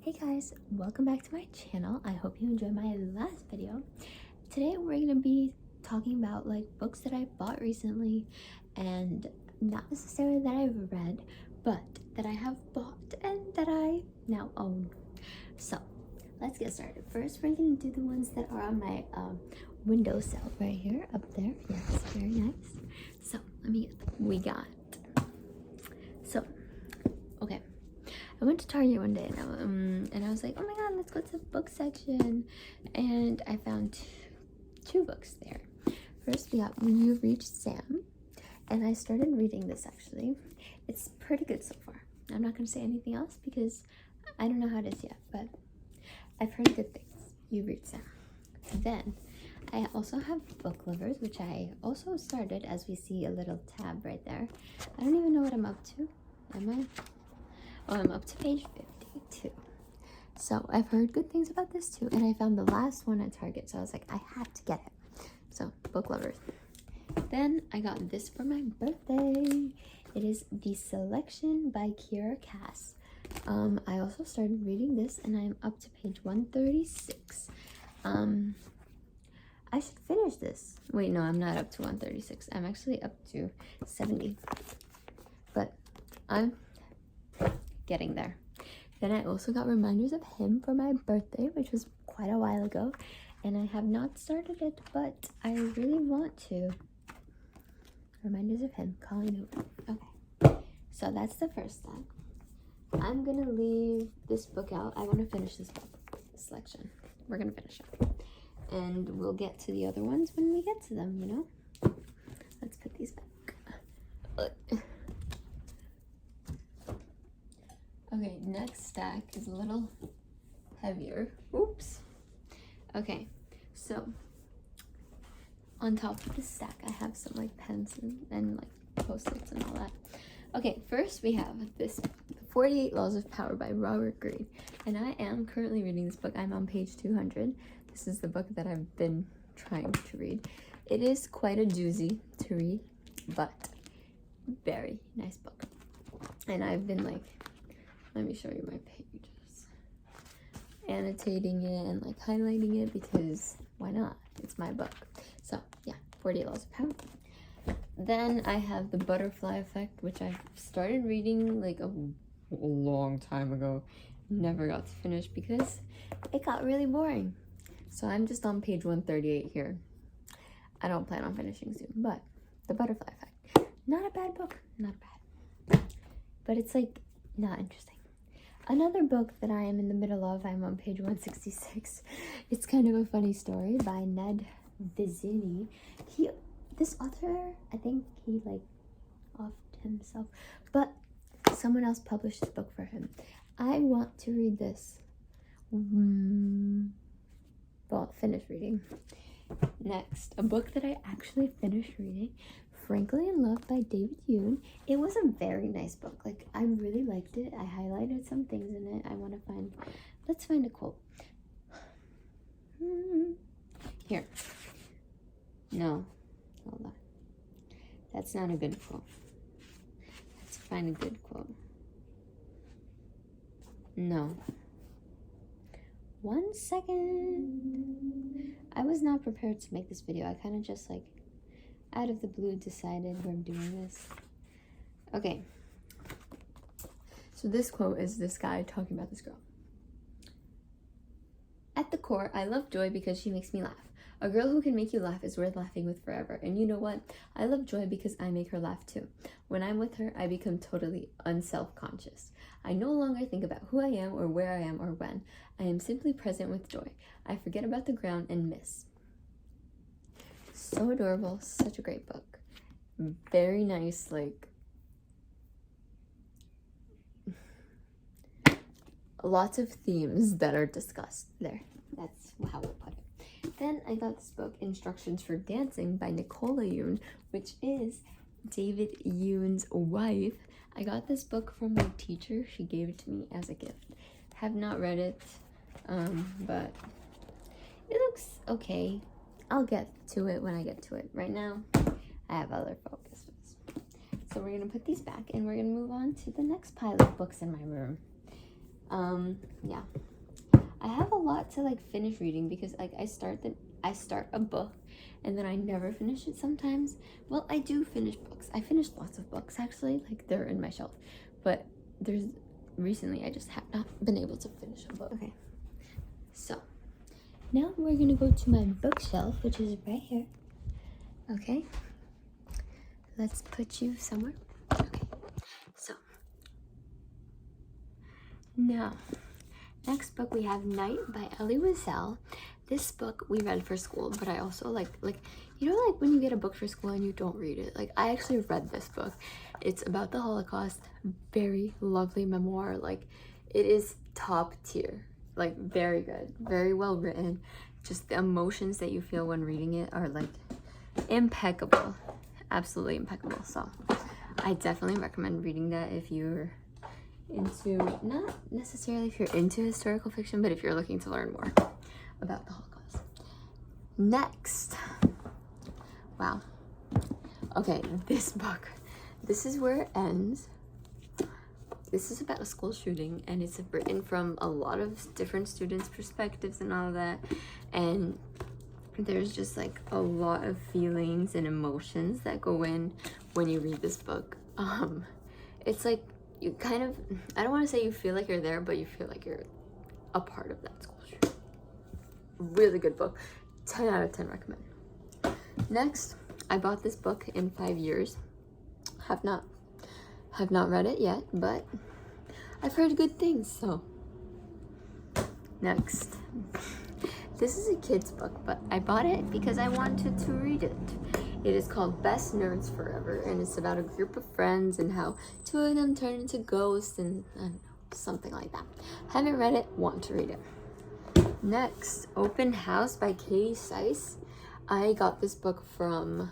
Hey guys, welcome back to my channel. I hope you enjoyed my last video. Today we're going to be talking about like books that I bought recently, and not necessarily that I've read, but that I have bought and that I now own. So let's get started. First we're going to do the ones that are on my windowsill right here, up there. Yes, very nice. So let me get them. Okay. I went to Target one day and I was like, oh my god, let's go to the book section. And I found two books there. First, we got When You Reach Sam. And I started reading this actually. It's pretty good so far. I'm not going to say anything else because I don't know how it is yet, but I've heard good things. You Reach Sam. Then, I also have Book Lovers, which I also started, as we see a little tab right there. I don't even know what I'm up to. Am I? Oh, I'm up to page 52. So I've heard good things about this too, and I found the last one at Target, so I was like, I have to get it. So, Book Lovers. Then I got this for my birthday. It is The Selection by Kiera Cass. I also started reading this, and I'm up to page 136. I should finish this. Wait, no, I'm not up to 136. I'm actually up to 70. But I'm getting there. Then I also got Reminders of Him for my birthday, which was quite a while ago, and I have not started it, but I really want to. Reminders of Him, Colleen Hoover. Okay, so that's the first step. I'm gonna leave this book out. I want to finish this book selection. We're gonna finish it, and we'll get to the other ones when we get to them, you know. Let's put these back. Okay, next stack is a little heavier. Oops. Okay, so on top of the stack, I have some like pens and like post-its and all that. Okay, first we have this 48 Laws of Power by Robert Greene. And I am currently reading this book. I'm on page 200. This is the book that I've been trying to read. It is quite a doozy to read, but very nice book. And I've been like, let me show you my pages. Annotating it and like highlighting it because why not? It's my book. So yeah, 48 Laws of Power. Then I have The Butterfly Effect, which I started reading like a long time ago. Never got to finish because it got really boring. So I'm just on page 138 here. I don't plan on finishing soon, but The Butterfly Effect. Not a bad book. Not bad. But it's like not interesting. Another book that I am in the middle of, I'm on page 166. It's kind of a funny story by Ned Vizzini. This author, I think he like offed himself, but someone else published this book for him. I want to read this. Well, finish reading. Next, a book that I actually finished reading, Frankly in Love by David Yoon. It was a very nice book. Like, I really liked it. I highlighted some things in it. I want to find, let's find a quote. Here. No, hold on. That's not a good quote. Let's find a good quote. No. 1 second. I was not prepared to make this video. I kind of just like out of the blue decided we're doing this. Okay. So this quote is this guy talking about this girl. At the core, I love Joy because she makes me laugh. A girl who can make you laugh is worth laughing with forever. And you know what? I love Joy because I make her laugh too. When I'm with her, I become totally unself-conscious. I no longer think about who I am or where I am or when. I am simply present with Joy. I forget about the ground and miss. So adorable. Such a great book. Very nice, like, lots of themes that are discussed there. That's how we'll put it. Then I got this book, Instructions for Dancing by Nicola Yoon, which is David Yoon's wife. I got this book from my teacher. She gave it to me as a gift. Have not read it, but it looks okay. I'll get to it when I get to it. Right now, I have other focuses. So we're going to put these back, and we're going to move on to the next pile of books in my room. Yeah. I have a lot to like finish reading because like I start a book and then I never finish it sometimes. Well, I do finish books. I finished lots of books actually, like they're in my shelf. But recently I just have not been able to finish a book. Okay. So, now we're gonna go to my bookshelf, which is right here. Okay. Let's put you somewhere. Okay. So, now, next book we have Night by Elie Wiesel. This book we read for school, but I also like you know, like when you get a book for school and you don't read it. Like I actually read this book. It's about the Holocaust. Very lovely memoir. Like it is top tier. Like very good, very well written. Just the emotions that you feel when reading it are like impeccable, absolutely impeccable. So I definitely recommend reading that if you're into, not necessarily if you're into historical fiction, but if you're looking to learn more about the Holocaust. Next, wow, okay, this book, this is where it ends. This is about a school shooting and it's written from a lot of different students' perspectives and all that, and there's just like a lot of feelings and emotions that go in when you read this book. It's like you kind of, I don't want to say you feel like you're there, but you feel like you're a part of that school shooting. Really good book. 10 out of 10 recommend. Next, I bought this book in 5 years. Have not read it yet, but I've heard good things. So next, this is a kid's book, but I bought it because I wanted to read it. It is called Best Nerds Forever, and it's about a group of friends and how 2 of them turn into ghosts and I don't know, something like that. Haven't read it, want to read it. Next, Open House by Katie Seiss. I got this book from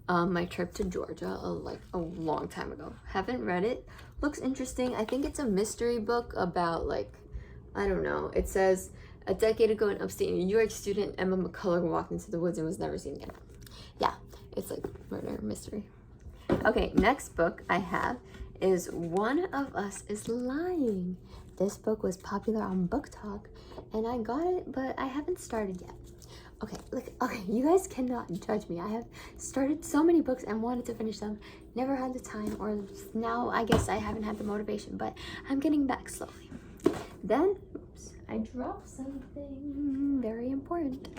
my trip to Georgia a long time ago. Haven't read it. Looks interesting. I think it's a mystery book about like, I don't know. It says, a decade ago in upstate New York, student Emma McCullough walked into the woods and was never seen again. Yeah, it's like murder mystery. Okay, next book I have is One of Us is Lying. This book was popular on BookTok and I got it, but I haven't started yet. Okay, you guys cannot judge me. I have started so many books and wanted to finish them, never had the time, or now I guess I haven't had the motivation, but I'm getting back slowly. Then, oops, I dropped something very important.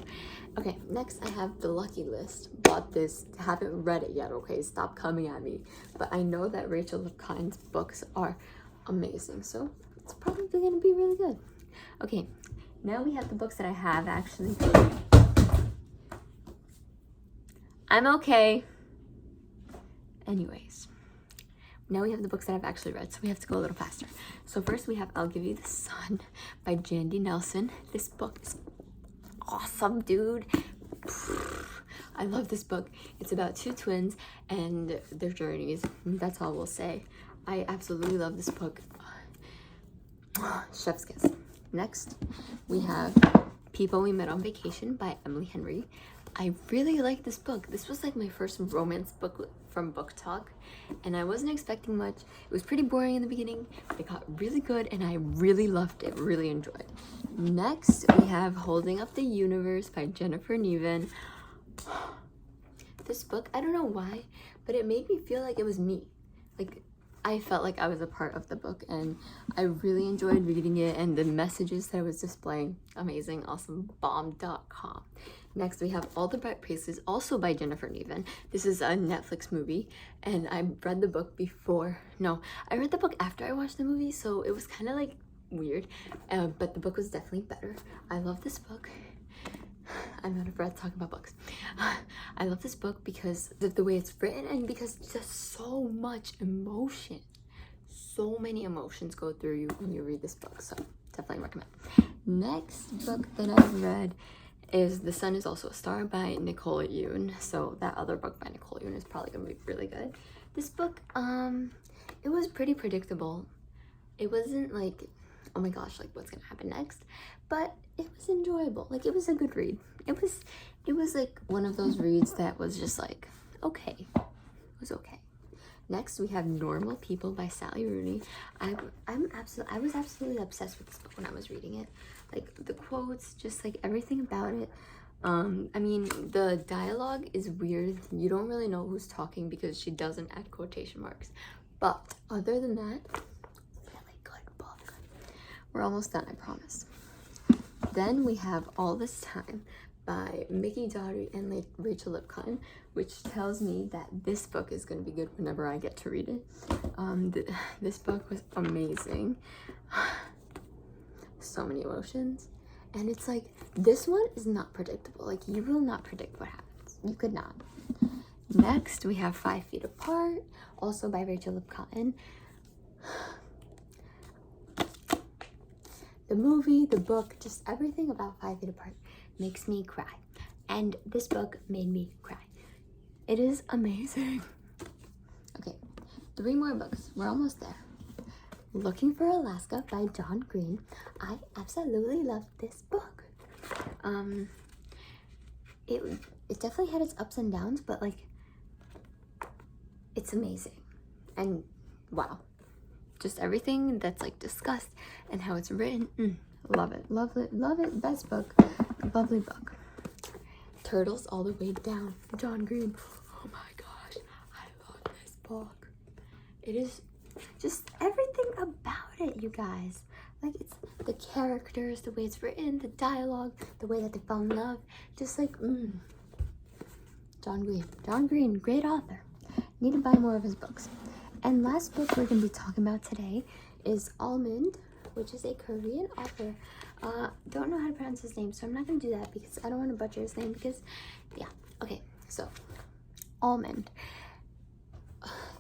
Okay, next I have The Lucky List. Bought this, haven't read it yet, okay? Stop coming at me. But I know that Rachel LeCun's books are amazing, so it's probably gonna be really good. Okay, now we have the books that I have actually. I'm okay. Anyways, now we have the books that I've actually read, so we have to go a little faster. So first we have I'll Give You the Sun by Jandy Nelson. This book is awesome, dude. I love this book. It's about 2 twins and their journeys. That's all we'll say. I absolutely love this book. Chef's kiss. Next, we have People We Met on Vacation by Emily Henry. I really like this book. This was like my first romance book from BookTok, and I wasn't expecting much. It was pretty boring in the beginning, but it got really good, and I really loved it, really enjoyed it. Next, we have Holding Up the Universe by Jennifer Niven. This book, I don't know why, but it made me feel like it was me. Like, I felt like I was a part of the book, and I really enjoyed reading it, and the messages that it was displaying, amazing, awesome, bomb.com. Next, we have All the Bright Places, also by Jennifer Niven. This is a Netflix movie, and I read the book before. No, I read the book after I watched the movie, so it was kind of like weird, but the book was definitely better. I love this book. I'm out of breath talking about books. I love this book because of the way it's written and because there's so much emotion. So many emotions go through you when you read this book, so definitely recommend. Next book that I've read is The Sun Is Also a Star by Nicole Yoon. So that other book by Nicole Yoon is probably gonna be really good. This book, it was pretty predictable. It wasn't like, oh my gosh, like what's gonna happen next? But it was enjoyable. Like it was a good read. It was like one of those reads that was just like, okay. It was okay. Next, we have Normal People by Sally Rooney. I was absolutely obsessed with this book when I was reading it. Like the quotes, just like everything about it. I mean, the dialogue is weird. You don't really know who's talking because she doesn't add quotation marks. But other than that, really good book. We're almost done, I promise. Then we have All This Time by Mickey Doherty and Rachel Lipcotton, which tells me that this book is going to be good whenever I get to read it. This book was amazing. So many emotions. And it's like, this one is not predictable. Like, you will not predict what happens. You could not. Next, we have 5 Feet Apart, also by Rachel Lipcotton. The movie, the book, just everything about 5 Feet Apart makes me cry. And this book made me cry. It is amazing. Okay, 3 more books. We're almost there. Looking for Alaska by John Green. I absolutely love this book. It definitely had its ups and downs, but like, it's amazing. And wow, just everything that's like discussed and how it's written. Love it, love it, love it. Best book, lovely book. Turtles All the Way Down, John Green. Oh my gosh, I love this book. It is just everything about it, you guys. Like, it's the characters, the way it's written, the dialogue, the way that they fell in love. Just like, John Green, great author. Need to buy more of his books. And last book we're going to be talking about today is Almond, which is a Korean author. Don't know how to pronounce his name, so I'm not going to do that because I don't want to butcher his name because, yeah. Okay, so, Almond.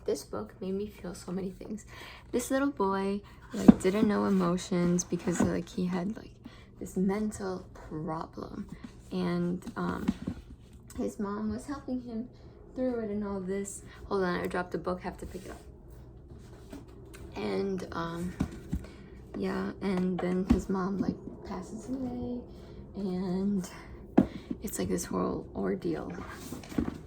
This book made me feel so many things. This little boy, like, didn't know emotions because, like, he had, like, this mental problem. And, his mom was helping him through it and all this. Hold on, I dropped a book, have to pick it up. And, yeah, and then his mom, like, passes away. And it's, like, this whole ordeal.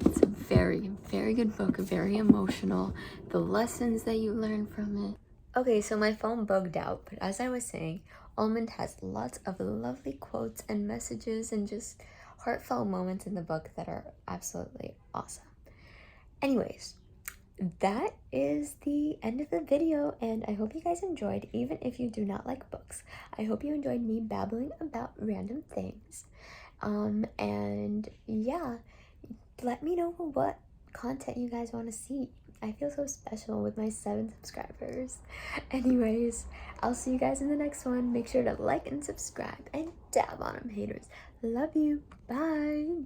It's a very, very good book, very emotional. The lessons that you learn from it. Okay, so my phone bugged out, but as I was saying, Almond has lots of lovely quotes and messages and just heartfelt moments in the book that are absolutely awesome. Anyways, that is the end of the video, and I hope you guys enjoyed, even if you do not like books. I hope you enjoyed me babbling about random things. And yeah, let me know what content you guys want to see. I feel so special with my 7 subscribers. Anyways, I'll see you guys in the next one. Make sure to like and subscribe and dab on them, haters. Love you. Bye.